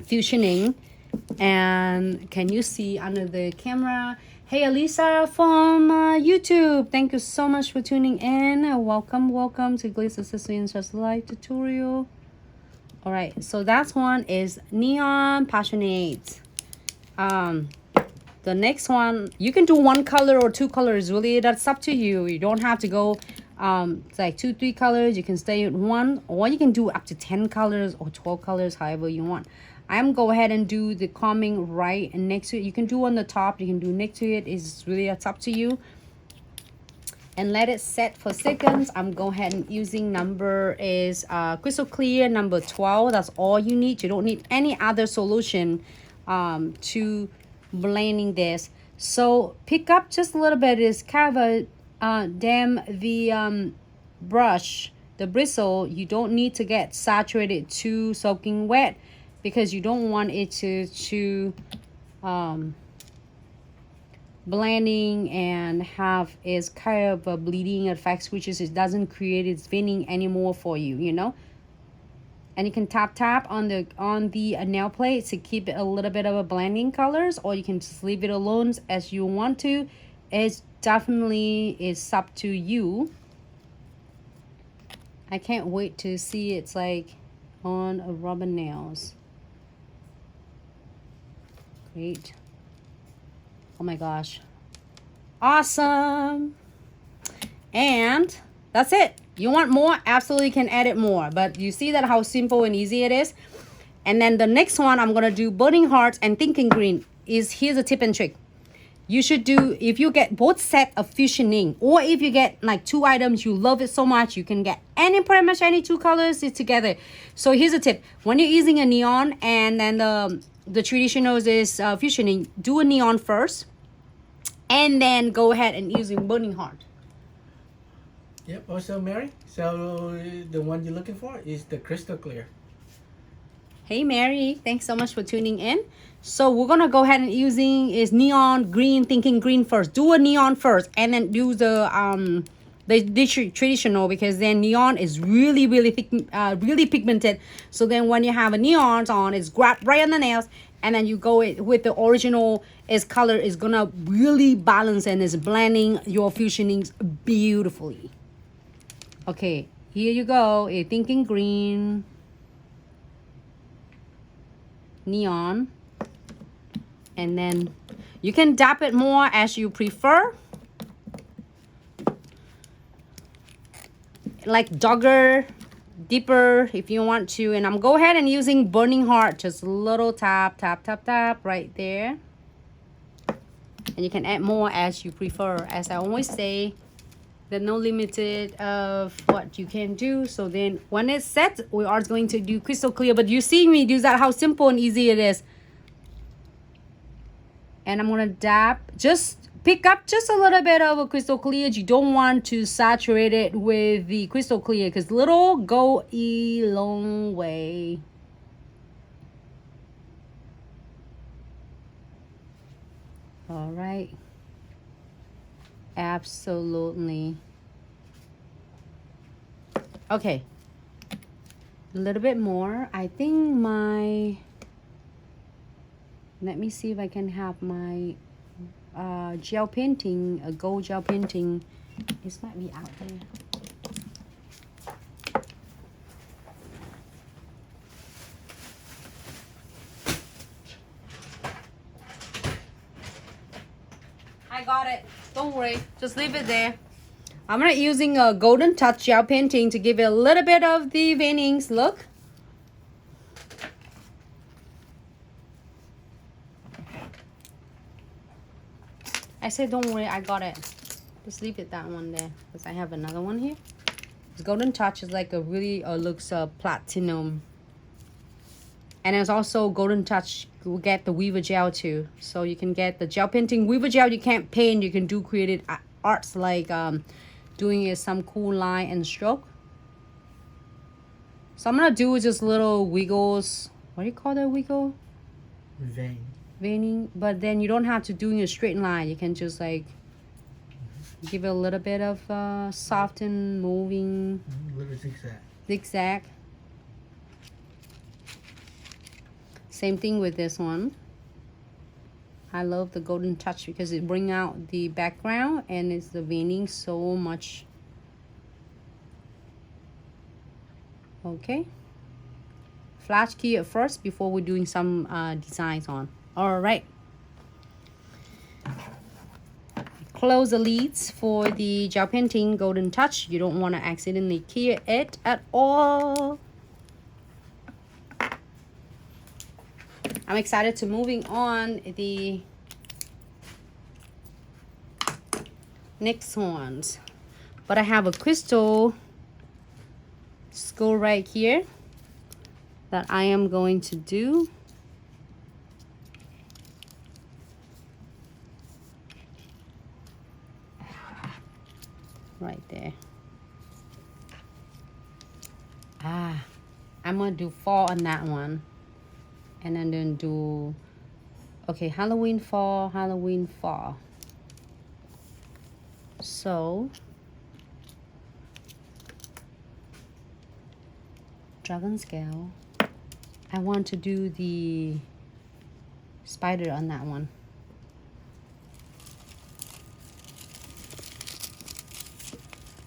fusioning. And can you see under the camera? Hey, Elisa from YouTube. Thank you so much for tuning in. Welcome to Glitz Subscription Just Light tutorial. All right, so that one is Neon Passionate. The next one, you can do one color or two colors. Really, that's up to you. You don't have to go like 2-3 colors. You can stay with one, or you can do up to 10 colors or 12 colors, however you want. I'm go ahead and do the calming right and next to it. You can do on the top, you can do next to it. It's really, it's up to you. And let it set for seconds. I'm go ahead and using number is crystal clear number 12. That's all you need. You don't need any other solution to blending this. So pick up just a little bit. Is kind of damn the brush, the bristle. You don't need to get saturated too soaking wet, because you don't want it to blending and have is kind of a bleeding effects, which is it doesn't create its veining anymore for you, you know. And you can tap on the nail plate to keep it a little bit of a blending colors, or you can just leave it alone as you want to. It's definitely is up to you. I can't wait to see it's like on a rubber nails. Great. Oh my gosh, awesome. And that's it. You want more, absolutely can add it more, but you see that how simple and easy it is. And then the next one I'm gonna do burning hearts and thinking green. Here's a tip and trick. You should do, if you get both set of fusioning, or if you get like 2 items, you love it so much, you can get pretty much any 2 colors together. So here's a tip. When you're using a neon and then the traditional is fusioning, do a neon first, and then go ahead and using burning heart. Yep. Also, Mary, so the one you're looking for is the crystal clear. Hey Mary, thanks so much for tuning in. So we're gonna go ahead and using is neon green, thinking green first. Do a neon first, and then do the traditional, because then neon is really pigmented. So then when you have a neon on, it's grab right on the nails, and then you go with the original is color is gonna really balance and is blending your fusionings beautifully. Okay, here you go. A thinking green, neon, and then you can dab it more as you prefer, like darker, deeper if you want to. And I'm go ahead and using burning heart, just a little tap right there. And you can add more as you prefer. As I always say, there's no limited of what you can do. So then when it's set, we are going to do crystal clear. But you see me do that, how simple and easy it is. And I'm gonna dab, just pick up just a little bit of a crystal clear. You don't want to saturate it with the crystal clear, because little go a long way. All right, absolutely. Okay, a little bit more. I think let me see if I can have my gel painting, a gold gel painting. This might be out there. I got it. Don't worry. Just leave it there. I'm gonna using a golden touch gel painting to give it a little bit of the veinings. Look. I said don't worry, I got it. Just leave it that one there, because I have another one here. This golden touch is like a really looks platinum. And there's also golden touch, you will get the weaver gel too. So you can get the gel painting. Weaver gel you can't paint, you can do creative arts like doing some cool line and stroke. So I'm gonna do just little wiggles. What do you call that wiggle? Veining. But then you don't have to do a straight line. You can just like give it a little bit of soft and moving. Little zigzag. Zigzag. Same thing with this one. I love the golden touch because it brings out the background and it's the veining so much. Okay. Flash key at first before we're doing some designs on. All right. Close the lids for the gel painting golden touch. You don't want to accidentally key it at all. I'm excited to moving on the next ones. But I have a crystal skull right here that I am going to do. Right there. I'm gonna do fall on that one. And then do, okay, Halloween fall, Halloween fall. So, dragon scale. I want to do the spider on that one.